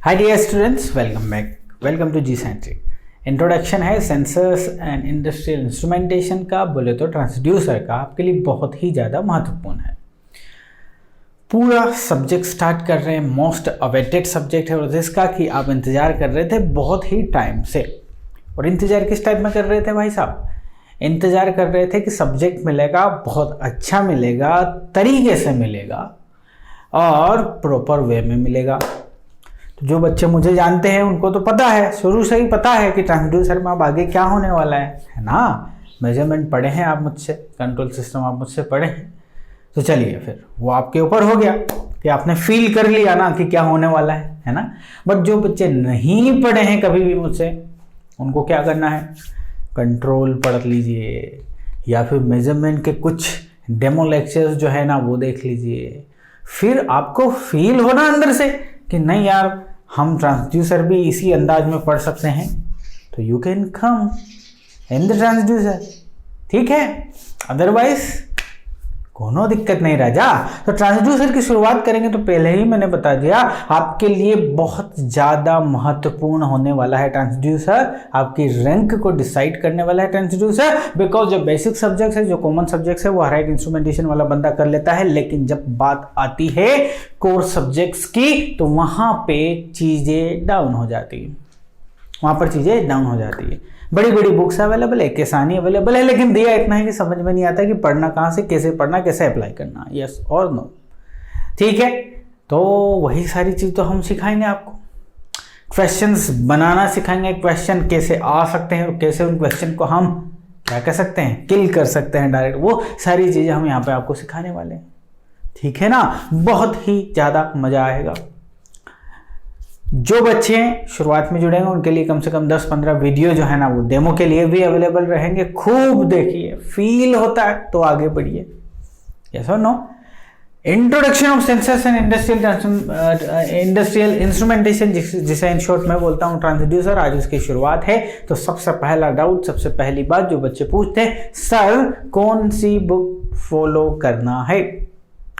Hi dear students, welcome back. Welcome to G centric. Introduction है sensors and industrial instrumentation का, बोले तो transducer का, आपके लिए बहुत ही ज़्यादा महत्वपूर्ण है। पूरा सब्जेक्ट स्टार्ट कर रहे हैं, मोस्ट अवेटेड सब्जेक्ट है और जिसका कि आप इंतज़ार कर रहे थे बहुत ही टाइम से। और इंतज़ार किस टाइप में कर रहे थे भाई साहब? इंतज़ार कर रहे थे कि सब्जेक्ट मिलेगा, बहुत अच्छा मिलेगा, तरीके से मिलेगा और प्रॉपर वे में मिलेगा। तो जो बच्चे मुझे जानते हैं उनको तो पता है, शुरू से ही पता है कि ट्रांसड्यूसर में अब आगे क्या होने वाला है ना। मेजरमेंट पढ़े हैं आप मुझसे, कंट्रोल सिस्टम आप मुझसे पढ़े हैं, तो चलिए फिर वो आपके ऊपर हो गया कि आपने फील कर लिया ना कि क्या होने वाला है ना। बट जो बच्चे नहीं पढ़े हैं कभी भी मुझसे, उनको क्या करना है, कंट्रोल पढ़ लीजिए या फिर मेजरमेंट के कुछ डेमो लेक्चर्स जो है ना वो देख लीजिए। फिर आपको फील होना अंदर से कि नहीं यार, हम ट्रांसड्यूसर भी इसी अंदाज में पढ़ सकते हैं, तो you can come in the transducer, ठीक है। अदरवाइज कोनो दिक्कत नहीं राजा। तो ट्रांसड्यूसर की शुरुआत करेंगे तो पहले ही मैंने बता दिया आपके लिए बहुत ज़्यादा महत्वपूर्ण होने वाला है ट्रांसड्यूसर। आपकी रैंक को डिसाइड करने वाला है ट्रांसड्यूसर, बिकॉज जो बेसिक सब्जेक्ट्स है, जो कॉमन सब्जेक्ट्स है, वो हर एक इंस्ट्रूमेंटेशन वाला बंदा कर लेता है। लेकिन जब बात आती है कोर सब्जेक्ट्स की तो वहां पे चीज़ें डाउन हो जाती है, वहां पर चीज़ें डाउन हो जाती है। बड़ी बड़ी बुक्स अवेलेबल है, किसानी अवेलेबल है, लेकिन दिया इतना है कि समझ में नहीं आता कि पढ़ना कहाँ से, कैसे पढ़ना, कैसे अप्लाई करना, यस और नो, ठीक है। तो वही सारी चीज़ तो हम सिखाएंगे आपको। क्वेश्चंस बनाना सिखाएंगे, क्वेश्चन कैसे आ सकते हैं और कैसे उन क्वेश्चन को हम क्या कह सकते हैं, किल कर सकते हैं डायरेक्ट, वो सारी चीज़ें हम यहाँ पे आपको सिखाने वाले हैं, ठीक है ना। बहुत ही ज़्यादा मज़ा आएगा। जो बच्चे शुरुआत में जुड़ेंगे उनके लिए कम से कम 10-15 वीडियो जो है ना वो डेमो के लिए भी अवेलेबल रहेंगे। खूब देखिए, फील होता है तो आगे बढ़िए, यस और no. Introduction of sensors and industrial instrumentation, जिसे इन शॉर्ट में बोलता हूँ ट्रांसड्यूसर, आज उसकी शुरुआत है। तो सबसे पहला डाउट, सबसे पहली बात जो बच्चे पूछते हैं, सर कौन सी बुक फॉलो करना है,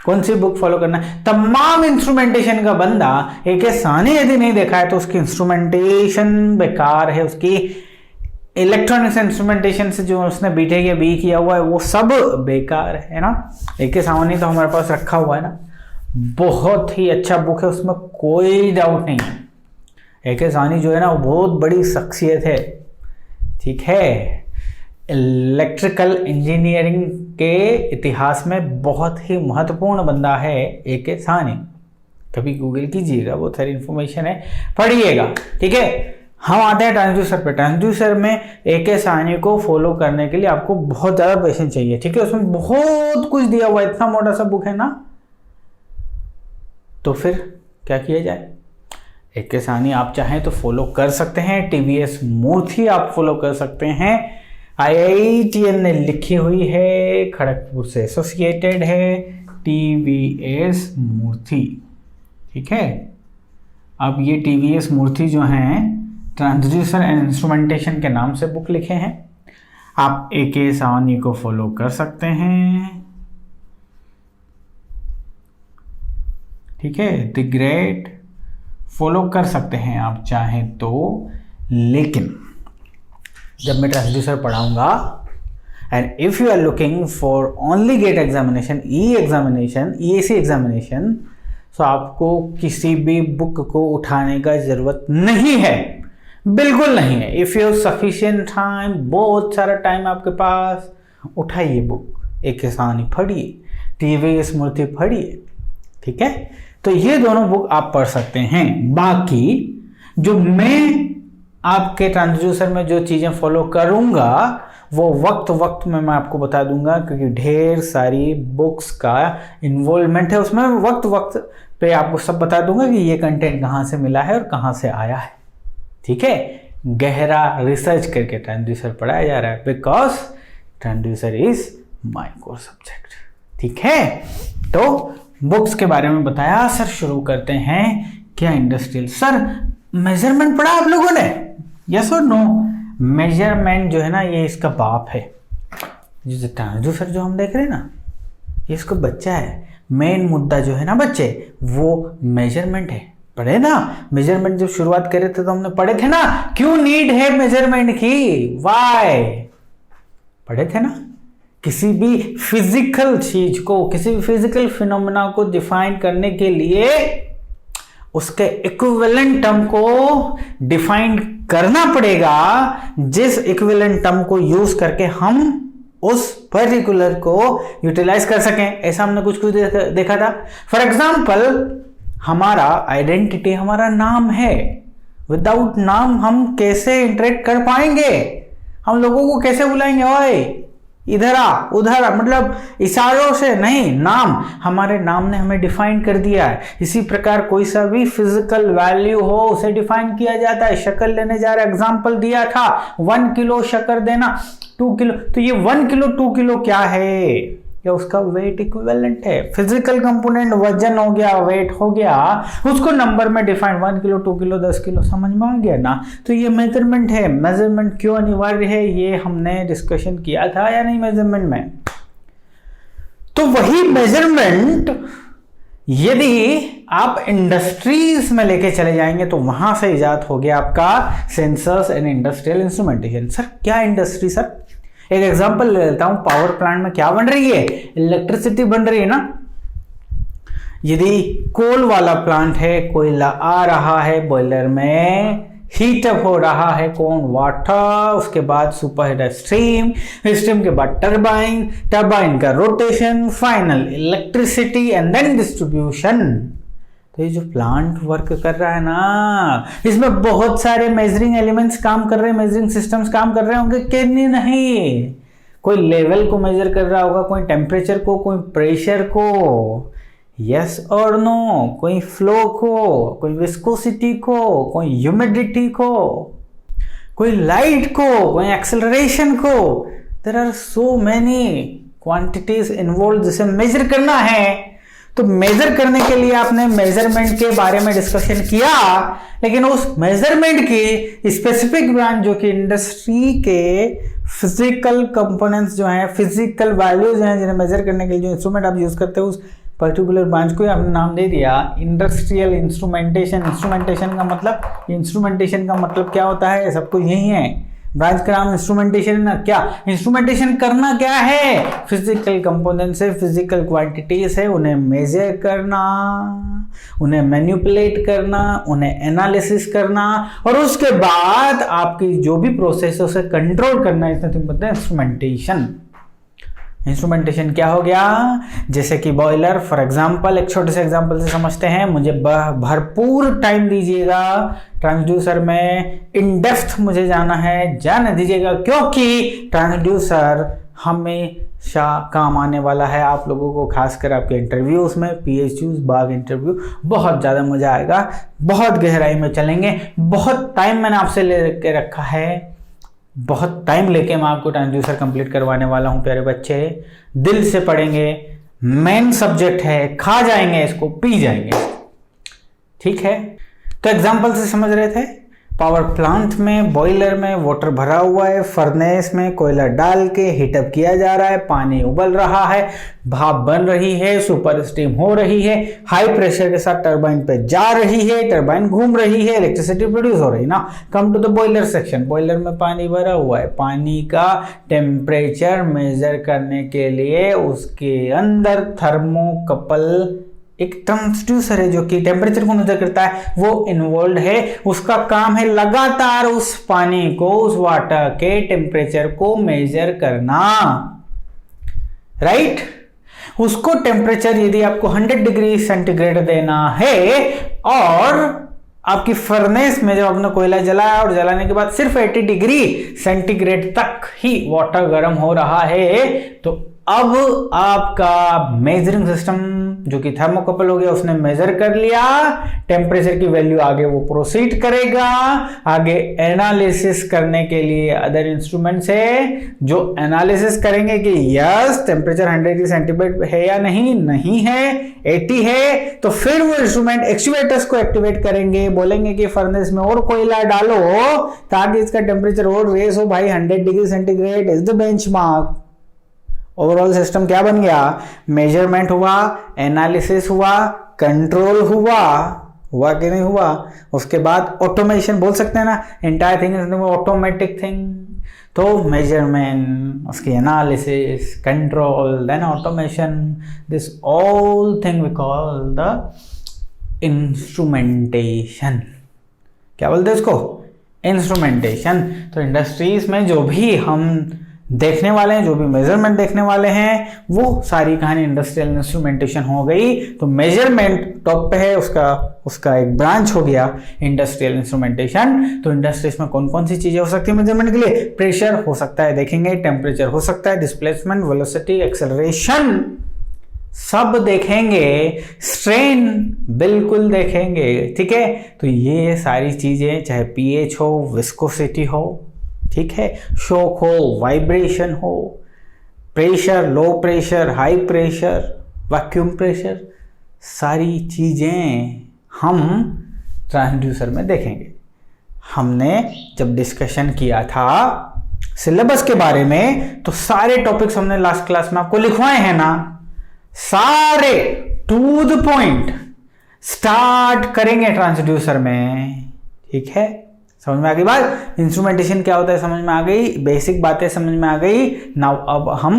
कौन सी बुक फॉलो करना है। तमाम इंस्ट्रूमेंटेशन का बंदा एक सानी यदि नहीं देखा है तो उसकी इंस्ट्रूमेंटेशन बेकार है, उसकी इलेक्ट्रॉनिक्स इंस्ट्रूमेंटेशन से जो उसने बीटेक या बी किया हुआ है वो सब बेकार है ना। एक सावनी तो हमारे पास रखा हुआ है ना, बहुत ही अच्छा बुक है, उसमें कोई डाउट नहीं है। एक सावनी जो है ना वो बहुत बड़ी शख्सियत है, ठीक है। इलेक्ट्रिकल इंजीनियरिंग के इतिहास में बहुत ही महत्वपूर्ण बंदा है ए.के. साहनी। कभी गूगल कीजिएगा, बहुत सारी इंफॉर्मेशन है, पढ़िएगा, ठीक है। हम आते हैं ट्रांसड्यूसर पे। ट्रांसड्यूसर में ए.के. साहनी को फॉलो करने के लिए आपको बहुत ज़्यादा पेशेंस चाहिए, ठीक है। उसमें बहुत कुछ दिया हुआ है, इतना मोटा सा बुक है ना। तो फिर क्या किया जाए? ए.के. साहनी आप चाहें तो फॉलो कर सकते हैं, टीवीएस मूर्ति आप फॉलो कर सकते हैं, IITN ने लिखी हुई है, खड़गपुर से एसोसिएटेड है, टीवीएस मूर्ति, ठीक है। अब ये टीवीएस मूर्ति जो हैं ट्रांसड्यूसर एंड इंस्ट्रूमेंटेशन के नाम से बुक लिखे हैं। आप ए.के. साहनी को फॉलो कर सकते हैं, ठीक है। द ग्रेट फॉलो कर सकते हैं आप चाहें तो, लेकिन जब मैं ट्रांसड्यूसर पढ़ाऊंगा and if you are looking for only GATE examination, EAC examination, तो आपको किसी भी बुक को उठाने का जरूरत नहीं है, बिल्कुल नहीं है। If you have sufficient time, बहुत सारा टाइम आपके पास, उठाइए बुक, ए.के. साहनी पढ़िए, टीवीएस मूर्ति पढ़िए, ठीक है। तो ये दोनों बुक आप पढ़ सकते हैं। बाकी जो मैं आपके ट्रांसड्यूसर में जो चीज़ें फॉलो करूंगा वो वक्त में मैं आपको बता दूंगा, क्योंकि ढेर सारी बुक्स का इन्वॉल्वमेंट है उसमें। वक्त पे आपको सब बता दूंगा कि ये कंटेंट कहाँ से मिला है और कहाँ से आया है, ठीक है। गहरा रिसर्च करके ट्रांसड्यूसर पढ़ाया जा रहा है, because transducer is my core subject, ठीक है। तो बुक्स के बारे में बताया सर, शुरू करते हैं। क्या इंडस्ट्रियल, सर मेजरमेंट पढ़ा आप लोगों ने, यस और नो? मेजरमेंट जो है ना ये इसका बाप है। जो ट्रांसड्यूसर जो हम देख रहे हैं ना, ये इसका बच्चा है। मेन मुद्दा जो है ना बच्चे, वो मेजरमेंट है। पढ़े ना, मेजरमेंट जब शुरुआत करे थे तो हमने पढ़े थे ना, क्यों नीड है मेजरमेंट की, वाई, पढ़े थे ना। किसी भी फिजिकल चीज को, किसी भी फिजिकल फिनोमेना को डिफाइन करने के लिए उसके इक्विवेलेंट टर्म को डिफाइन करना पड़ेगा, जिस इक्विवेलेंट टर्म को यूज करके हम उस पर्टिकुलर को यूटिलाइज कर सकें। ऐसा हमने कुछ देखा था। फॉर एग्जाम्पल, हमारा आइडेंटिटी हमारा नाम है। विदाउट नाम हम कैसे इंटरेक्ट कर पाएंगे, हम लोगों को कैसे बुलाएंगे, ओए इधर आ उधर आ, मतलब इशारों से नहीं, नाम, हमारे नाम ने हमें डिफाइन कर दिया है। इसी प्रकार कोई सा भी फिजिकल वैल्यू हो उसे डिफाइन किया जाता है। शक्कर लेने जा रहा, एग्जांपल दिया था 1 किलो शक्कर देना, 2 किलो, तो ये 1 किलो 2 किलो क्या है, या उसका वेट इक्विवेलेंट है। फिजिकल कंपोनेंट वजन हो गया, वेट हो गया, उसको नंबर में डिफाइन 1 किलो 2 किलो 10 किलो, समझ में आ गया ना। तो ये मेजरमेंट है। मेजरमेंट क्यों अनिवार्य है, ये हमने डिस्कशन किया था या नहीं मेजरमेंट में। तो वही मेजरमेंट यदि आप इंडस्ट्रीज में लेके चले जाएंगे तो वहां से इजाद हो गया आपका sensors and industrial instrumentation. Sir क्या इंडस्ट्री, सर एक एग्जांपल ले लेता हूं। पावर प्लांट में क्या बन रही है, इलेक्ट्रिसिटी बन रही है ना। यदि कोल वाला प्लांट है, कोयला आ रहा है बॉयलर में, हीटअप हो रहा है कौन, वाटर, उसके बाद सुपर हीटर स्ट्रीम, स्ट्रीम के बाद टरबाइन, टरबाइन का rotation, final electricity and then distribution. तो ये जो प्लांट वर्क कर रहा है ना, इसमें बहुत सारे मेजरिंग एलिमेंट्स काम कर रहे हैं, मेजरिंग सिस्टम्स काम कर रहे होंगे कि नहीं। कोई लेवल को मेजर कर रहा होगा, कोई टेम्परेचर को, कोई प्रेशर को, यस और नो, कोई फ्लो को, कोई विस्कोसिटी को, कोई ह्यूमिडिटी को, कोई लाइट को, कोई एक्सेलरेशन को। There are so many quantities involve जिसे मेजर करना है। तो मेजर करने के लिए आपने मेजरमेंट के बारे में डिस्कशन किया, लेकिन उस मेजरमेंट की स्पेसिफिक ब्रांच जो कि इंडस्ट्री के फिजिकल कंपोनेंट्स जो हैं, फिजिकल वैल्यूज हैं, जिन्हें मेजर करने के लिए जो इंस्ट्रूमेंट आप यूज करते हो, उस पर्टिकुलर ब्रांच को आपने नाम दे दिया इंडस्ट्रियल इंस्ट्रूमेंटेशन। इंस्ट्रूमेंटेशन का मतलब, इंस्ट्रूमेंटेशन का मतलब क्या होता है, सबको यही है, ब्रांच का नाम इंस्ट्रूमेंटेशन है ना। क्या इंस्ट्रूमेंटेशन करना क्या है, फिजिकल कंपोनेंट से, फिजिकल क्वांटिटी से उन्हें मेजर करना, उन्हें मैनिपुलेट करना, उन्हें एनालिसिस करना, और उसके बाद आपकी जो भी प्रोसेस है उसे कंट्रोल करना, इसे बोलते हैं इंस्ट्रूमेंटेशन। इंस्ट्रूमेंटेशन क्या हो गया, जैसे कि बॉयलर, फॉर एग्जांपल, एक छोटे से एग्जांपल से समझते हैं। मुझे भरपूर टाइम दीजिएगा, ट्रांसड्यूसर में इन डेप्थ मुझे जाना है, जाने दीजिएगा, क्योंकि ट्रांसड्यूसर हमेशा काम आने वाला है आप लोगों को, खासकर आपके इंटरव्यूज में, PSUs, बाग इंटरव्यू, बहुत ज़्यादा मजा आएगा, बहुत गहराई में चलेंगे। बहुत टाइम मैंने आपसे ले के रखा है, बहुत टाइम लेके मैं आपको ट्रांसड्यूसर कंप्लीट करवाने वाला हूं प्यारे बच्चे। दिल से पढ़ेंगे, मेन सब्जेक्ट है, खा जाएंगे इसको, पी जाएंगे, ठीक है। तो एग्जांपल से समझ रहे थे, पावर प्लांट में, बॉयलर में वाटर भरा हुआ है, फर्नेस में कोयला डाल के हीटअप किया जा रहा है, पानी उबल रहा है, भाप बन रही है, सुपर स्टीम हो रही है, हाई प्रेशर के साथ टरबाइन पे जा रही है, टरबाइन घूम रही है, इलेक्ट्रिसिटी प्रोड्यूस हो रही है ना। Come to the boiler section. Boiler में पानी भरा हुआ है, पानी का टेम्परेचर मेजर करने के लिए उसके अंदर थर्मोकपल एक ट्रांसड्यूसर है जो कि टेम्परेचर को मेजर करता है, वो इन्वॉल्व है। उसका काम है लगातार उस पानी को, उस वाटर के टेम्परेचर को मेजर करना, राइट। उसको टेम्परेचर यदि आपको 100 डिग्री सेंटीग्रेड देना है, और आपकी फर्नेस में जब आपने कोयला जलाया और जलाने के बाद सिर्फ 80 डिग्री सेंटीग्रेड तक ही वाटर गर्म हो रहा है, तो अब आपका मेजरिंग सिस्टम जो कि थर्मोकपल हो गया, उसने मेजर कर लिया टेम्परेचर की वैल्यू, आगे वो प्रोसीड करेगा आगे एनालिसिस करने के लिए अदर इंस्ट्रूमेंट से, जो एनालिसिस करेंगे कि यस टेम्परेचर 100 डिग्री सेंटीग्रेड है या नहीं, नहीं है, 80 है, तो फिर वो इंस्ट्रूमेंट एक्चुएटर्स को एक्टिवेट करेंगे, बोलेंगे कि फर्नेस में और कोयला डालो ताकि इसका टेम्परेचर और रेस हो भाई, 100 degree centigrade is the benchmark. Overall system क्या बन गया, मेजरमेंट हुआ, एनालिसिस हुआ, कंट्रोल हुआ, हुआ कि नहीं हुआ। उसके बाद ऑटोमेशन बोल सकते हैं ना, entire thing is automatic thing. तो मेजरमेंट, उसकी analysis, control, then automation, this all thing we call the instrumentation. क्या बोलते हैं इसको? इंस्ट्रूमेंटेशन। तो इंडस्ट्रीज में जो भी हम देखने वाले हैं, जो भी मेजरमेंट देखने वाले हैं, वो सारी कहानी इंडस्ट्रियल इंस्ट्रूमेंटेशन हो गई। तो मेजरमेंट टॉप पे है, उसका एक ब्रांच हो गया इंडस्ट्रियल इंस्ट्रूमेंटेशन। तो इंडस्ट्रीज में कौन कौन सी चीजें हो सकती है मेजरमेंट के लिए? प्रेशर हो सकता है, देखेंगे, टेम्परेचर हो सकता है, डिस्प्लेसमेंट, वेलोसिटी, एक्सेलरेशन सब देखेंगे, स्ट्रेन बिल्कुल देखेंगे, ठीक है। तो ये सारी चीजें, चाहे पीएच हो, विस्कोसिटी हो, ठीक है, शॉक हो, वाइब्रेशन हो, pressure, low pressure, high pressure, vacuum pressure, सारी चीजें हम ट्रांसड्यूसर में देखेंगे। हमने जब डिस्कशन किया था सिलेबस के बारे में, तो सारे टॉपिक्स हमने लास्ट क्लास में आपको लिखवाए हैं ना, सारे टू द पॉइंट स्टार्ट करेंगे ट्रांसड्यूसर में, ठीक है। समझ में आ गई बात? इंस्ट्रूमेंटेशन क्या होता है समझ में आ गई, बेसिक बातें समझ में आ गई। नाउ अब हम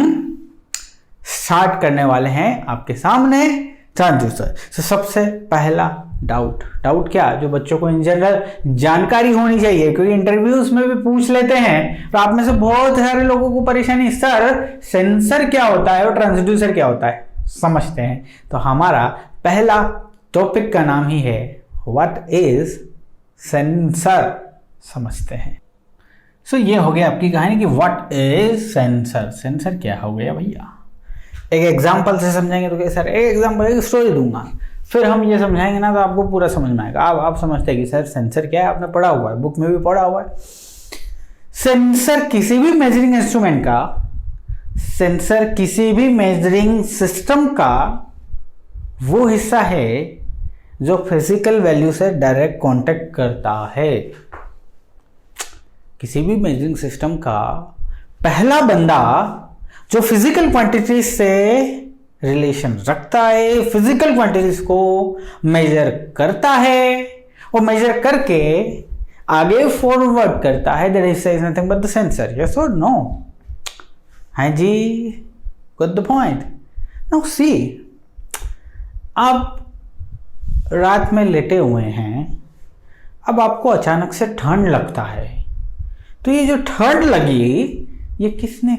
स्टार्ट करने वाले हैं आपके सामने ट्रांसड्यूसर। तो सबसे पहला डाउट क्या, जो बच्चों को इन जनरल जानकारी होनी चाहिए, क्योंकि इंटरव्यूज में भी पूछ लेते हैं। तो आप में से बहुत सारे लोगों को परेशानी, सर सेंसर क्या होता है और ट्रांसड्यूसर क्या होता है, समझते हैं। तो हमारा पहला टॉपिक का नाम ही है व्हाट इज सेंसर, समझते हैं। सो ये हो गया आपकी कहानी कि व्हाट इज सेंसर। सेंसर क्या हो गया भैया? एक एग्जांपल से समझेंगे तो क्या सर, एक एग्जांपल, एक स्टोरी दूंगा, फिर हम ये समझाएंगे ना तो आपको पूरा समझ में आएगा। आप समझते हैं कि सर सेंसर क्या है, आपने पढ़ा हुआ है, बुक में भी पढ़ा हुआ है। सेंसर किसी भी मेजरिंग इंस्ट्रूमेंट का, सेंसर किसी भी मेजरिंग सिस्टम का वो हिस्सा है जो फिजिकल वैल्यू से डायरेक्ट कांटेक्ट करता है। किसी भी मेजरिंग सिस्टम का पहला बंदा जो फिजिकल क्वांटिटीज से रिलेशन रखता है, फिजिकल क्वांटिटीज को मेजर करता है और मेजर करके आगे फॉरवर्ड करता है, that is nothing but the sensor. Yes और नो? हाँ जी, good the point. Now see, आप रात में लेटे हुए हैं, अब आपको अचानक से ठंड लगता है। तो ये जो ठंड लगी, ये किसने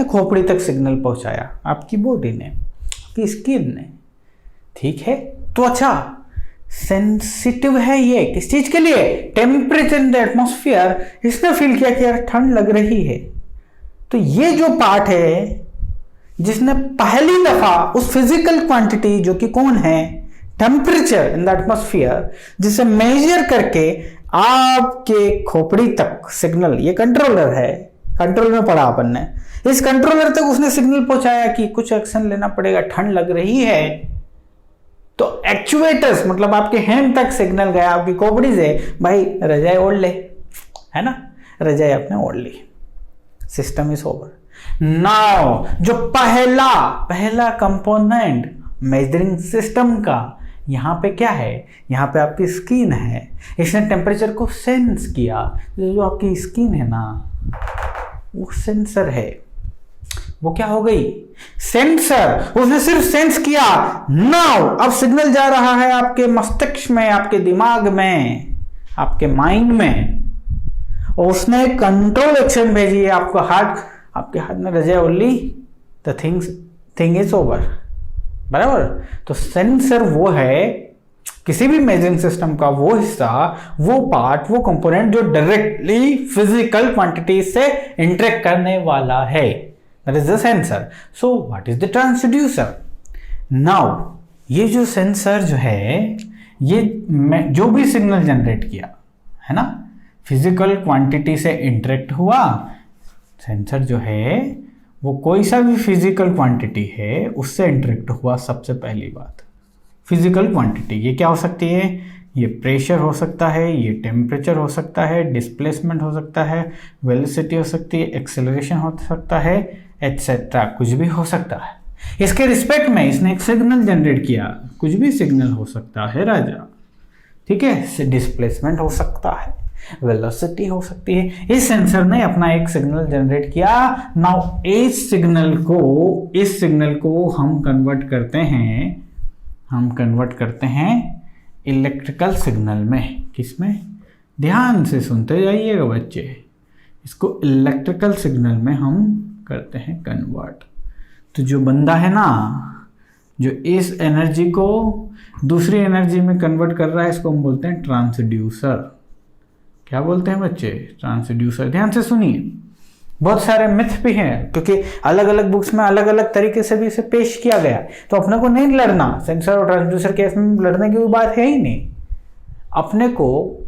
खोपड़ी तक सिग्नल पहुंचाया? आपकी बॉडी ने, आपकी स्किन ने, ठीक है। त्वचा सेंसिटिव है ये किस चीज के लिए? Temperature in the atmosphere. इसने फील किया कि यार ठंड लग रही है। तो ये जो पार्ट है जिसने पहली दफा उस फिजिकल क्वांटिटी जो कि कौन है, टेम्परेचर इन द एटमॉस्फेयर, जिसे मेजर करके आपके खोपड़ी तक सिग्नल, ये कंट्रोलर है, कंट्रोल में पढ़ा अपन ने, इस कंट्रोलर तक उसने सिग्नल पहुंचाया कि कुछ एक्शन लेना पड़ेगा, ठंड लग रही है। तो एक्चुएटर्स मतलब आपके हैंड तक सिग्नल गया, आपकी खोपड़ी से, भाई रजाई ओढ़ ले, है ना, रजाई आपने ओढ़ ली, सिस्टम इज ओवर। नाउ जो पहला कंपोनेंट मेजरिंग सिस्टम का यहां पे क्या है? यहां पे आपकी स्किन है। इसने टेम्परेचर को सेंस किया। जो आपकी स्किन है ना, वो सेंसर है। वो क्या हो गई? सेंसर। उसने सिर्फ सेंस किया। नाउ अब सिग्नल जा रहा है आपके मस्तिष्क में, आपके दिमाग में, आपके माइंड में, और उसने कंट्रोल एक्शन भेजी है आपको आपके हाथ में रजाई ओढ़ ली, द थिंग इज ओवर, बराबर। तो सेंसर वो है किसी भी मेजरिंग सिस्टम का वो हिस्सा, वो पार्ट, वो कंपोनेंट जो डायरेक्टली फिजिकल क्वांटिटी से इंटरेक्ट करने वाला है, that is the sensor. So what is the transducer? Now ये जो सेंसर जो है, ये जो भी सिग्नल जनरेट किया है ना, फिजिकल क्वांटिटी से इंटरेक्ट हुआ। सेंसर जो है वो कोई सा भी फिजिकल क्वांटिटी है उससे इंटरेक्ट हुआ। सबसे पहली बात, फिजिकल क्वांटिटी ये क्या हो सकती है? ये प्रेशर हो सकता है, ये टेम्परेचर हो सकता है, डिस्प्लेसमेंट हो सकता है, वेलोसिटी हो सकती है, एक्सेलरेशन हो सकता है, एटसेट्रा, कुछ भी हो सकता है। इसके रिस्पेक्ट में इसने एक सिग्नल जनरेट किया, कुछ भी सिग्नल हो सकता है राजा, ठीक है, डिस्प्लेसमेंट हो सकता है, वेलोसिटी हो सकती है। इस सेंसर ने अपना एक सिग्नल जनरेट किया। नाउ इस सिग्नल को हम कन्वर्ट करते हैं इलेक्ट्रिकल सिग्नल में। किसमें? ध्यान से सुनते जाइएगा बच्चे, इसको इलेक्ट्रिकल सिग्नल में हम करते हैं कन्वर्ट। तो जो बंदा है ना, जो इस एनर्जी को दूसरी एनर्जी में कन्वर्ट कर रहा है, इसको हम बोलते हैं ट्रांसड्यूसर। क्या बोलते हैं बच्चे? ट्रांसड्यूसर। ध्यान से सुनिए, बहुत सारे मिथ भी हैं, क्योंकि अलग अलग बुक्स में अलग अलग तरीके से भी इसे पेश किया गया, तो अपने को नहीं लड़ना। सेंसर और ट्रांसड्यूसर केस में लड़ने की कोई बात है ही नहीं। अपने को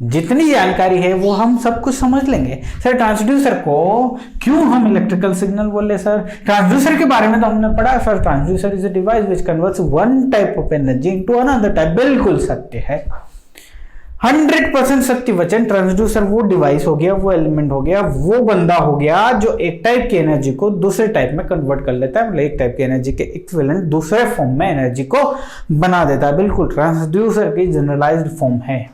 जितनी जानकारी है वो हम सब कुछ समझ लेंगे। सर ट्रांसड्यूसर को क्यों हम इलेक्ट्रिकल सिग्नल बोले? सर ट्रांसड्यूसर के बारे में तो हमने पढ़ा, sir transducer is a device which converts one type of energy into another type. बिल्कुल सत्य है, 100% सत्य वचन। ट्रांसड्यूसर वो डिवाइस हो गया, वो एलिमेंट हो गया, वो बंदा हो गया जो एक टाइप की एनर्जी को दूसरे टाइप में कन्वर्ट कर लेता है, मतलब एक टाइप की एनर्जी के इक्विवेलेंट दूसरे फॉर्म में एनर्जी को बना देता है। बिल्कुल ट्रांसड्यूसर की जनरलाइज्ड फॉर्म है।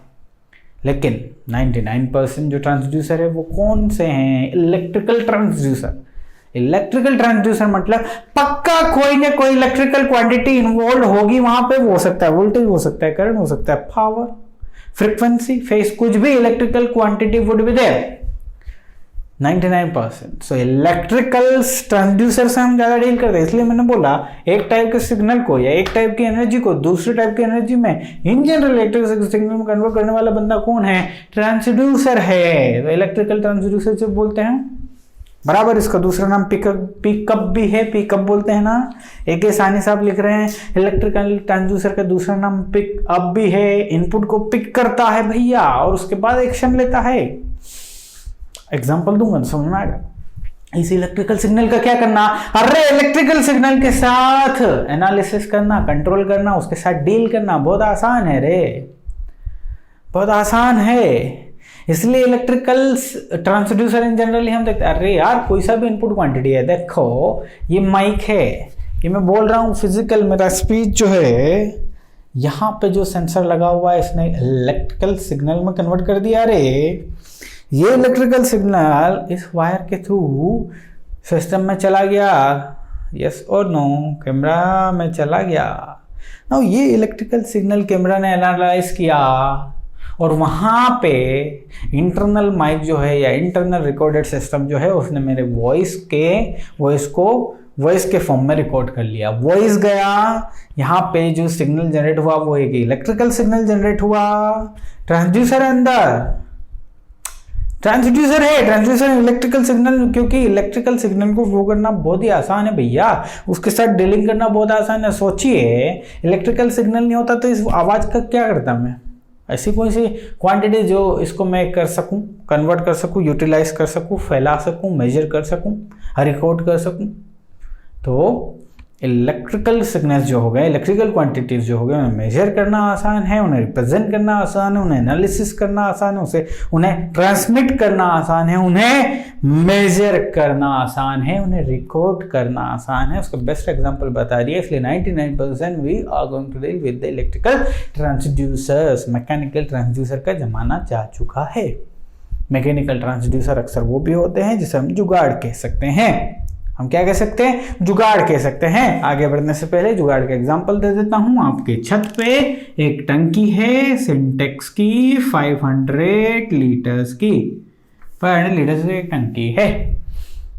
लेकिन 99% जो ट्रांसड्यूसर है वो कौन से हैं? Electrical transducer. इलेक्ट्रिकल ट्रांसड्यूसर मतलब पक्का कोई ना कोई इलेक्ट्रिकल क्वांटिटी इन्वॉल्व होगी वहां पे। वो हो सकता है वोल्टेज, हो सकता है करंट, हो सकता है पावर, फ्रीक्वेंसी, फेज, कुछ भी electrical quantity would be there. 99%। So electrical transducer से हम ज्यादा डील करते हैं, इसलिए मैंने बोला एक टाइप के सिग्नल को या एक टाइप की एनर्जी को दूसरे टाइप की एनर्जी में इन जनरल इलेक्ट्रिकल सिग्नल में कन्वर्ट करने वाला बंदा कौन है? ट्रांसड्यूसर है। तो इलेक्ट्रिकल ट्रांसड्यूसर जो बोलते हैं बराबर। इसका दूसरा नाम पिकअप भी है, पिकअप बोलते हैं ना। एक सानी साहब लिख रहे हैं इलेक्ट्रिकल ट्रांसड्यूसर का दूसरा नाम पिकअप भी है। इनपुट को पिक करता है भैया और उसके बाद एक्शन लेता है। एग्जाम्पल दूंगा तो समझ में आएगा। इस इलेक्ट्रिकल सिग्नल का क्या करना? अरे इलेक्ट्रिकल सिग्नल के साथ एनालिसिस करना, कंट्रोल करना, उसके साथ डील करना बहुत आसान है रे, बहुत आसान है। इसलिए इलेक्ट्रिकल ट्रांसड्यूसर इन जनरली हम देखते हैं, अरे यार कोई सा भी इनपुट क्वांटिटी है, देखो ये माइक है, ये मैं बोल रहा हूँ फिजिकल, मेरा स्पीच जो है यहाँ पे जो सेंसर लगा हुआ है इसने इलेक्ट्रिकल सिग्नल में कन्वर्ट कर दिया। अरे ये इलेक्ट्रिकल सिग्नल इस वायर के थ्रू सिस्टम में चला गया, यस और नो, कैमरा में चला गया। नाउ ये इलेक्ट्रिकल सिग्नल कैमरा ने एनालाइज किया और वहाँ पे इंटरनल माइक जो है या इंटरनल रिकॉर्डेड सिस्टम जो है उसने मेरे वॉइस के फॉर्म में रिकॉर्ड कर लिया। वॉइस गया, यहाँ पे जो सिग्नल जनरेट हुआ वो एक इलेक्ट्रिकल सिग्नल जनरेट हुआ। ट्रांसड्यूसर है अंदर, ट्रांसड्यूसर है, ट्रांसड्यूसर इलेक्ट्रिकल सिग्नल, क्योंकि इलेक्ट्रिकल सिग्नल को फ्लो करना बहुत ही आसान है भैया, उसके साथ डीलिंग करना बहुत आसान है। सोचिए इलेक्ट्रिकल सिग्नल नहीं होता तो इस आवाज़ का क्या करता मैं? ऐसी कोई सी क्वांटिटी जो इसको मैं कर सकूं, कन्वर्ट कर सकूं, यूटिलाइज कर सकूं, फैला सकूं, मेजर कर सकूं, रिकॉर्ड कर सकूं। तो इलेक्ट्रिकल सिग्नल्स जो हो गए, इलेक्ट्रिकल क्वांटिटीज जो हो गए, उन्हें मेजर करना आसान है, उन्हें रिप्रेजेंट करना आसान है, उन्हें एनालिसिस करना आसान है, उन्हें ट्रांसमिट करना आसान है, उन्हें मेजर करना आसान है, उन्हें रिकॉर्ड करना आसान है। उसका बेस्ट एग्जांपल बता दिया। इसलिए 99% we are going to deal with the electrical transducers. Mechanical transducer का जमाना जा चुका है। मैकेनिकल ट्रांसड्यूसर अक्सर वो भी होते हैं जिसे हम जुगाड़ कह सकते हैं। हम क्या कह सकते हैं? जुगाड़ कह सकते हैं। आगे बढ़ने से पहले जुगाड़ का एग्जांपल दे देता हूं। आपके छत पे एक टंकी है सिंटेक्स की, 500 लीटर्स की, 500 लीटर्स की एक टंकी है,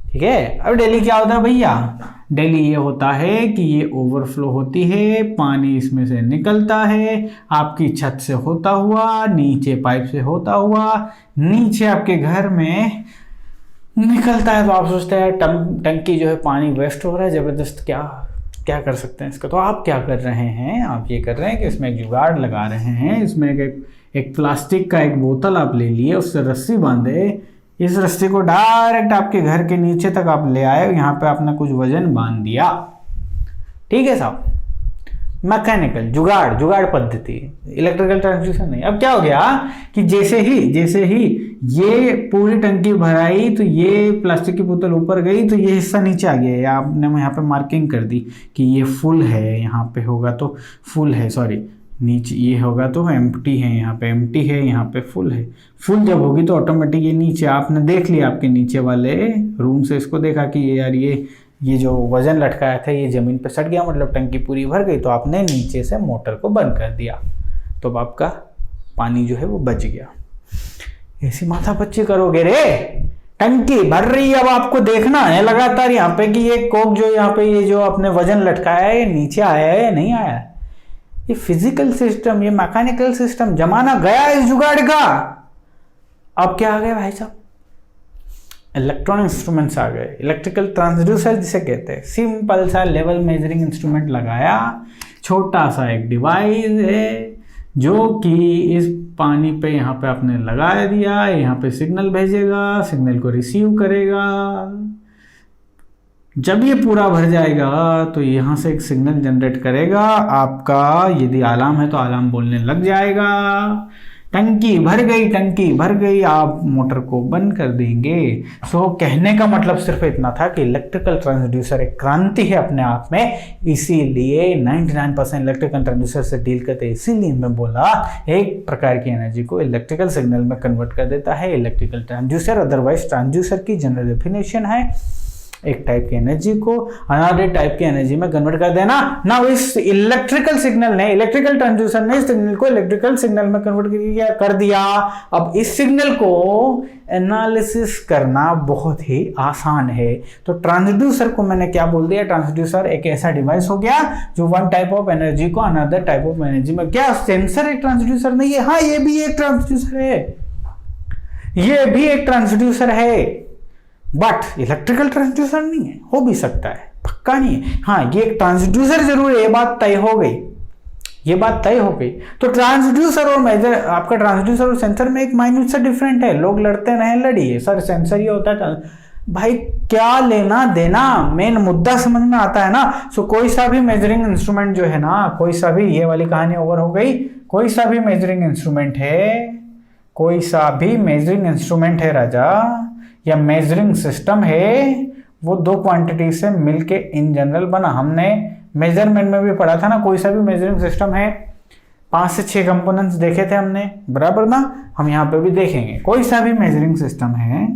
ठीक है। अब डेली क्या होता है भैया? डेली ये होता है कि ये ओवरफ्लो होती है, पानी इसमें से निकलता है, आपकी छत से होता हुआ, नीचे पाइप से होता हुआ, नीचे आपके घर में निकलता है। तो आप सोचते हैं टंकी जो है पानी वेस्ट हो रहा है ज़बरदस्त, क्या कर सकते हैं इसका? तो आप क्या कर रहे हैं? आप ये कर रहे हैं कि इसमें एक जुगाड़ लगा रहे हैं। इसमें एक प्लास्टिक का एक बोतल आप ले लिए, उससे रस्सी बांधे, इस रस्सी को डायरेक्ट आपके घर के नीचे तक आप ले आए, यहाँ पे आपने कुछ वजन बांध दिया, ठीक है साहब। मैकेनिकल जुगाड़ पद्धति, इलेक्ट्रिकल ट्रांसड्यूसर नहीं। अब क्या हो गया कि जैसे ही ये पूरी टंकी भराई तो ये प्लास्टिक की बोतल ऊपर गई तो ये हिस्सा नीचे आ गया, या आपने यहाँ पे मार्किंग कर दी कि ये फुल है, यहाँ पे होगा तो फुल है, सॉरी नीचे ये होगा तो एम्प्टी है, यहाँ पे एम्प्टी है, यहाँ पे फुल है। फुल जब होगी तो ऑटोमेटिक ये नीचे, आपने देख लिया आपके नीचे वाले रूम से इसको देखा कि ये यार ये जो वजन लटकाया था ये ज़मीन पे सट गया, मतलब टंकी पूरी भर गई, तो आपने नीचे से मोटर को बंद कर दिया, तो अब आपका पानी जो है वो बच गया। ऐसी माथा पच्ची करोगे रे, टंकी भर रही है, अब आपको देखना है लगातार यहाँ पे कि ये कोक जो यहाँ पे ये जो आपने वजन लटकाया है ये नीचे आया है या नहीं आया है। ये फिजिकल सिस्टम, ये मैकेनिकल सिस्टम, जमाना गया इस जुगाड़ का। अब क्या आ गया भाई साहब, इलेक्ट्रॉनिक इंस्ट्रूमेंट्स आ गए, इलेक्ट्रिकल ट्रांसड्यूसर जिसे कहते हैं। सिंपल सा लेवल मेजरिंग इंस्ट्रूमेंट लगाया, छोटा सा एक डिवाइस है जो कि इस पानी पे यहाँ पे आपने लगा दिया, यहाँ पे सिग्नल भेजेगा, सिग्नल को रिसीव करेगा। जब ये पूरा भर जाएगा तो यहाँ से एक सिग्नल जनरेट करेगा आपका, यदि अलार्म है तो अलार्म बोलने लग जाएगा। टंकी भर गई, आप मोटर को बंद कर देंगे। सो कहने का मतलब सिर्फ इतना था कि इलेक्ट्रिकल ट्रांसड्यूसर एक क्रांति है अपने आप में, इसीलिए 99% इलेक्ट्रिकल ट्रांसड्यूसर से डील करते हैं। इसीलिए मैं बोला एक प्रकार की एनर्जी को इलेक्ट्रिकल सिग्नल में कन्वर्ट कर देता है इलेक्ट्रिकल ट्रांसड्यूसर। अदरवाइज ट्रांसड्यूसर की जनरल डेफिनेशन है एक टाइप की एनर्जी को अनदर टाइप की एनर्जी में कन्वर्ट कर देना। ना इस इलेक्ट्रिकल सिग्नल ने, इलेक्ट्रिकल ट्रांसड्यूसर ने इस सिग्नल को इलेक्ट्रिकल सिग्नल में कन्वर्ट कर दिया। अब इस सिग्नल को एनालिसिस करना बहुत ही आसान है। तो ट्रांसड्यूसर को मैंने क्या बोल दिया, ट्रांसड्यूसर एक ऐसा डिवाइस हो गया जो वन टाइप ऑफ एनर्जी को अनदर टाइप ऑफ एनर्जी में, क्या सेंसर एक ट्रांसड्यूसर नहीं है? हाँ, ये भी एक ट्रांसड्यूसर है, ये भी एक ट्रांसड्यूसर है, बट इलेक्ट्रिकल ट्रांसड्यूसर नहीं है। हो भी सकता है, पक्का नहीं है। हाँ, ये एक ट्रांसड्यूसर जरूर है, ये बात तय हो गई। तो ट्रांसड्यूसर और मेजर, आपका ट्रांसड्यूसर और सेंसर में एक माइन्यूट सा डिफरेंट है। लोग लड़ते रहे, लड़िए सर सेंसर ये होता है, भाई क्या लेना देना, मेन मुद्दा समझ में आता है ना। सो कोई सा भी मेजरिंग इंस्ट्रूमेंट जो है ना, कोई सा भी, ये वाली कहानी ओवर हो गई, कोई सा भी मेजरिंग इंस्ट्रूमेंट है राजा, या मेजरिंग सिस्टम है, वो दो क्वांटिटी से मिलके इन जनरल बना। हमने मेजरमेंट में भी पढ़ा था ना, कोई सा भी मेजरिंग सिस्टम है 5 से 6 कंपोनेंट्स देखे थे हमने, बराबर ना। हम यहाँ पे भी देखेंगे, कोई सा भी मेजरिंग सिस्टम है,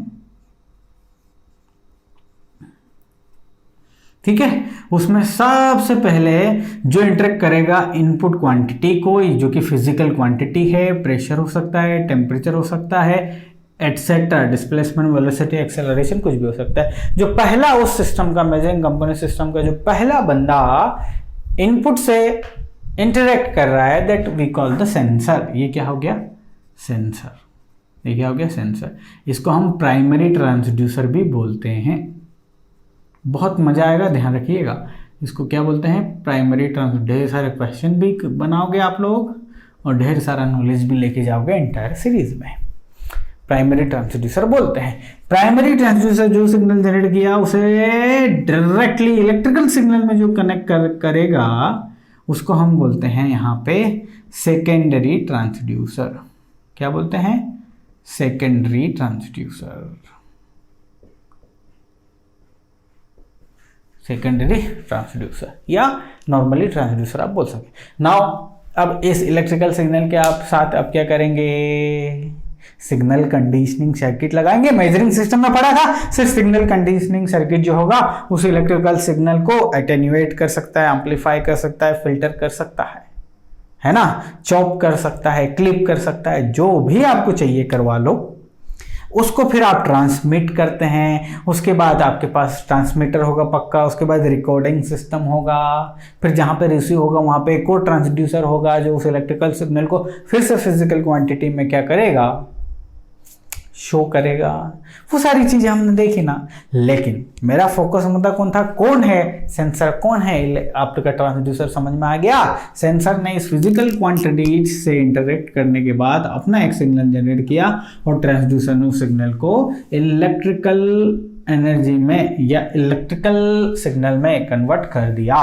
ठीक है, उसमें सबसे पहले जो इंटरेक्ट करेगा इनपुट क्वांटिटी को, जो कि फिजिकल क्वांटिटी है, प्रेशर हो सकता है, टेम्परेचर हो सकता है, एटसेट्रा, डिस्प्लेसमेंट, वेलोसिटी, एक्सेलरेशन, कुछ भी हो सकता है। जो पहला उस सिस्टम का, मेजरिंग कंपोनेंट सिस्टम का जो पहला बंदा इनपुट से इंटरेक्ट कर रहा है, that we call the sensor. ये क्या हो गया? सेंसर। ये क्या हो गया? सेंसर। इसको हम प्राइमरी ट्रांसड्यूसर भी बोलते हैं। बहुत मजा आएगा, ध्यान रखिएगा। इसको क्या बोलते हैं? Primary transducer. ढेर सारे क्वेश्चन भी बनाओगे आप लोग और ढेर सारा नॉलेज भी लेके जाओगे एंटायर सीरीज में। प्राइमरी ट्रांसड्यूसर बोलते हैं। प्राइमरी ट्रांसड्यूसर जो सिग्नल जनरेट किया उसे डायरेक्टली इलेक्ट्रिकल सिग्नल में जो कनेक्ट करेगा उसको हम बोलते हैं यहाँ पे सेकेंडरी ट्रांसड्यूसर। क्या बोलते हैं? Secondary transducer. सेकेंडरी ट्रांसड्यूसर या नॉर्मली ट्रांसड्यूसर आप बोल सके। नाउ अब इस इलेक्ट्रिकल सिग्नल के आप साथ अब क्या करेंगे? सिग्नल कंडीशनिंग सर्किट लगाएंगे। मेजरिंग सिस्टम में पढ़ा था, सिर्फ सिग्नल कंडीशनिंग सर्किट जो होगा उस इलेक्ट्रिकल सिग्नल को एटेन्यूएट कर सकता है, एम्पलीफाई कर सकता है, फिल्टर कर सकता है ना, चॉप कर सकता है, क्लिप कर सकता है, जो भी आपको चाहिए करवा लो। उसको फिर आप ट्रांसमिट करते हैं, उसके बाद आपके पास ट्रांसमीटर होगा पक्का, उसके बाद रिकॉर्डिंग सिस्टम होगा, फिर जहाँ पे रिसीव होगा वहाँ पे एक और ट्रांसड्यूसर होगा जो उस इलेक्ट्रिकल सिग्नल को फिर से फिजिकल क्वांटिटी में क्या करेगा? शो करेगा। वो सारी चीजें हमने देखी ना, लेकिन मेरा फोकस मुद्दा कौन था? कौन है सेंसर? कौन है आपका ट्रांसड्यूसर? समझ में आ गया। सेंसर ने इस फिजिकल क्वांटिटी से इंटरेक्ट करने के बाद अपना एक सिग्नल जनरेट किया और ट्रांसड्यूसर ने उस सिग्नल को इलेक्ट्रिकल एनर्जी में या इलेक्ट्रिकल सिग्नल में कन्वर्ट कर दिया।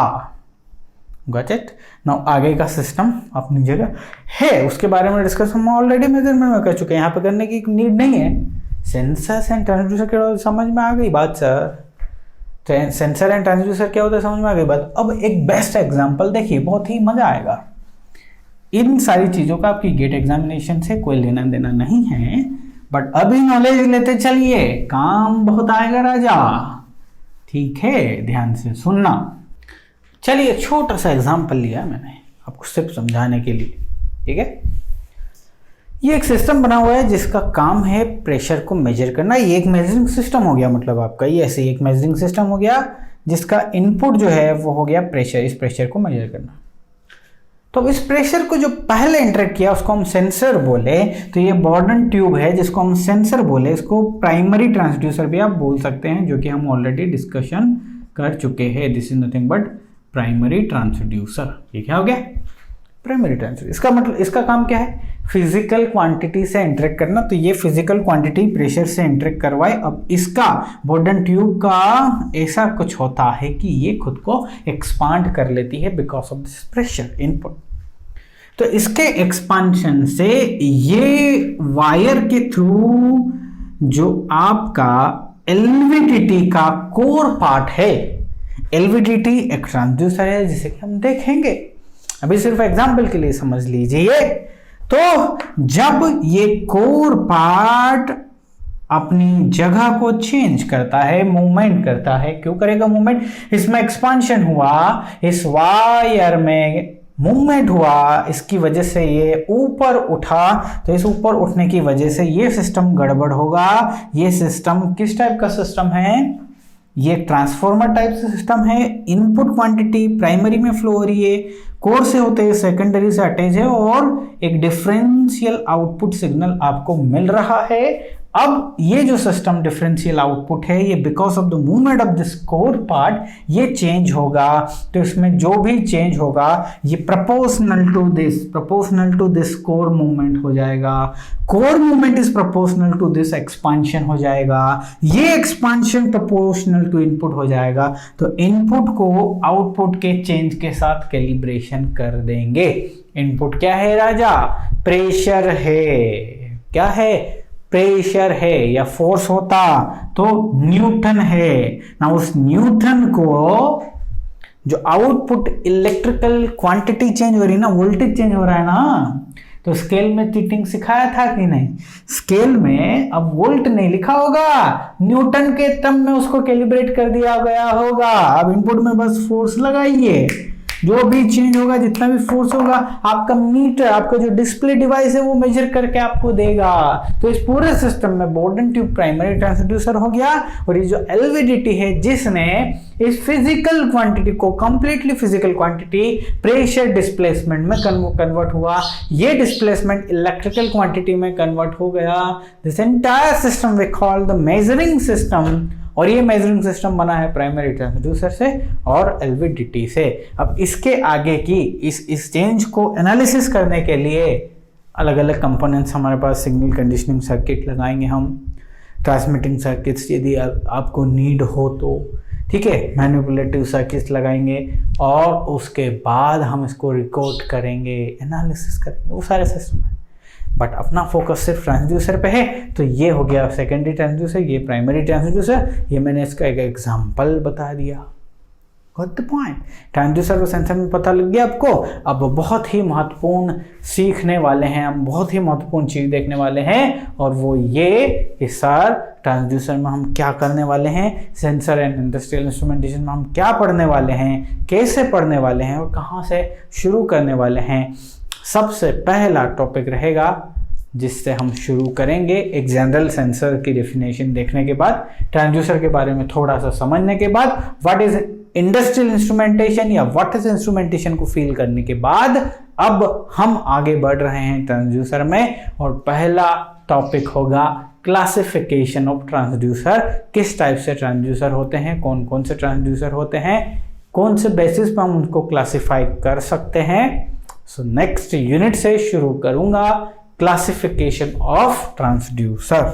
Got it. नाउ आगे का सिस्टम अपनी जगह है, उसके बारे में डिस्कस हम ऑलरेडी मेजरमेंट में कर चुके हैं, यहाँ पे करने की नीड नहीं है। सेंसर्स एंड ट्रांसड्यूसर के समझ में आ गई बात सर, सेंसर एंड ट्रांसड्यूसर क्या होता है समझ में आ गई बात। अब एक बेस्ट एग्जांपल देखिए, बहुत ही मजा आएगा। इन सारी चीजों का आपकी गेट एग्जामिनेशन से कोई लेना देना नहीं है, बट अभी नॉलेज लेते चलिए, काम बहुत आएगा राजा, ठीक है, ध्यान से सुनना। चलिए छोटा सा एग्जांपल लिया मैंने आपको सिर्फ समझाने के लिए, ठीक है। ये एक सिस्टम बना हुआ है जिसका काम है प्रेशर को मेजर करना। ये एक मेजरिंग सिस्टम हो गया, मतलब आपका ये ऐसे एक मेजरिंग सिस्टम हो गया जिसका इनपुट जो है वो हो गया प्रेशर, इस प्रेशर को मेजर करना। तो इस प्रेशर को जो पहले इंटरेक्ट किया उसको हम सेंसर बोले, तो ये बॉर्डन ट्यूब है जिसको हम सेंसर बोले, इसको प्राइमरी ट्रांसड्यूसर भी आप बोल सकते हैं, जो कि हम ऑलरेडी डिस्कशन कर चुके हैं। This is nothing but primary transducer. ये क्या हो गया? Primary transducer. इसका मतलब, इसका काम क्या है? फिजिकल क्वांटिटी से इंटरेक्ट करना। तो ये फिजिकल क्वांटिटी प्रेशर से इंटरेक्ट करवाए। अब इसका बॉर्डन ट्यूब का ऐसा कुछ होता है कि ये खुद को एक्सपांड कर लेती है because of this pressure input. तो इसके एक्सपांशन से ये वायर के थ्रू जो आपका एलवीडीटी का कोर पार्ट है, एलवीडीटी एक ट्रांसड्यूसर है जिसे कि हम देखेंगे, अभी सिर्फ एग्जांपल के लिए समझ लीजिए। तो जब ये कोर पार्ट अपनी जगह को चेंज करता है, मूवमेंट करता है, क्यों करेगा मूवमेंट? इसमें एक्सपांशन हुआ, इस वायर में मूवमेंट हुआ, इसकी वजह से ये ऊपर उठा, तो इस ऊपर उठने की वजह से ये सिस्टम गड़बड़ होगा। ये सिस्टम किस टाइप का सिस्टम है? ये ट्रांसफॉर्मर टाइप से सिस्टम है। इनपुट क्वांटिटी प्राइमरी में फ्लो हो रही है, कोर से होते हुए सेकेंडरी से अटैच है, और एक डिफरेंशियल आउटपुट सिग्नल आपको मिल रहा है। अब ये जो सिस्टम डिफरेंशियल आउटपुट है, ये because of the movement of this core part ये चेंज होगा। तो इसमें जो भी चेंज होगा ये proportional to this core movement हो जाएगा। Core movement is proportional to this expansion हो जाएगा। ये एक्सपांशन प्रोपोर्शनल टू इनपुट हो जाएगा। तो इनपुट को आउटपुट के चेंज के साथ कैलिब्रेशन कर देंगे। इनपुट क्या है राजा? प्रेशर है। क्या है? प्रेशर है, या फोर्स होता तो न्यूटन है ना। उस न्यूटन को जो आउटपुट इलेक्ट्रिकल क्वांटिटी चेंज हो रही है ना, वोल्टेज चेंज हो रहा है ना, तो स्केल में चीटिंग सिखाया था कि नहीं? स्केल में अब वोल्ट नहीं लिखा होगा, न्यूटन के टर्म में उसको कैलिब्रेट कर दिया गया होगा। अब इनपुट में बस फोर्स लगाइए, जो भी चेंज होगा, जितना भी फोर्स होगा, आपका मीटर, आपका जो डिस्प्ले डिवाइस है वो मेजर करके आपको देगा। तो इस पूरे सिस्टम में बॉर्डन ट्यूब प्राइमरी ट्रांसड्यूसर हो गया, और ये जो एलवीडीटी है जिसने इस फिजिकल क्वांटिटी को, completely physical quantity pressure displacement में कन्वर्ट हुआ, ये डिस्प्लेसमेंट इलेक्ट्रिकल क्वांटिटी में कन्वर्ट हो गया। This entire system we call the measuring system, और ये मेजरिंग सिस्टम बना है प्राइमरी ट्रांसड्यूसर से और एलवीडीटी से। अब इसके आगे की इस चेंज को एनालिसिस करने के लिए अलग अलग कंपोनेंट्स हमारे पास, सिग्नल कंडीशनिंग सर्किट लगाएंगे हम, ट्रांसमिटिंग सर्किट्स यदि आपको नीड हो तो, ठीक है, मैनिपुलेटिव सर्किट्स लगाएंगे, और उसके बाद हम इसको रिकॉर्ड करेंगे, एनालिसिस करेंगे, वो सारे सिस्टम है। बट अपना फोकस सिर्फ ट्रांसड्यूसर पे है। तो ये हो गया सेकेंडरी ट्रांसड्यूसर, ये प्राइमरी ट्रांसड्यूसर, ये मैंने इसका एक एग्जांपल बता दिया। Got the point? ट्रांसड्यूसर और सेंसर में पता लग गया आपको। अब बहुत ही महत्वपूर्ण सीखने वाले हैं हम, बहुत ही महत्वपूर्ण चीज देखने वाले हैं, और वो ये कि सर ट्रांसड्यूसर में हम क्या करने वाले हैं, सेंसर एंड इंडस्ट्रियल इंस्ट्रूमेंटेशन में हम क्या पढ़ने वाले हैं, कैसे पढ़ने वाले हैं, और कहाँ से शुरू करने वाले हैं। सबसे पहला टॉपिक रहेगा जिससे हम शुरू करेंगे, एक जनरल सेंसर की डेफिनेशन देखने के बाद, ट्रांसड्यूसर के बारे में थोड़ा सा समझने के बाद, व्हाट इज इंडस्ट्रियल इंस्ट्रूमेंटेशन या व्हाट इज इंस्ट्रूमेंटेशन को फील करने के बाद, अब हम आगे बढ़ रहे हैं ट्रांसड्यूसर में, और पहला टॉपिक होगा क्लासिफिकेशन ऑफ ट्रांसड्यूसर। किस टाइप से ट्रांसड्यूसर होते हैं, कौन कौन से ट्रांसड्यूसर होते हैं, कौन से बेसिस पर हम उनको क्लासिफाई कर सकते हैं। सो नेक्स्ट यूनिट से शुरू करूंगा क्लासिफिकेशन ऑफ ट्रांसड्यूसर।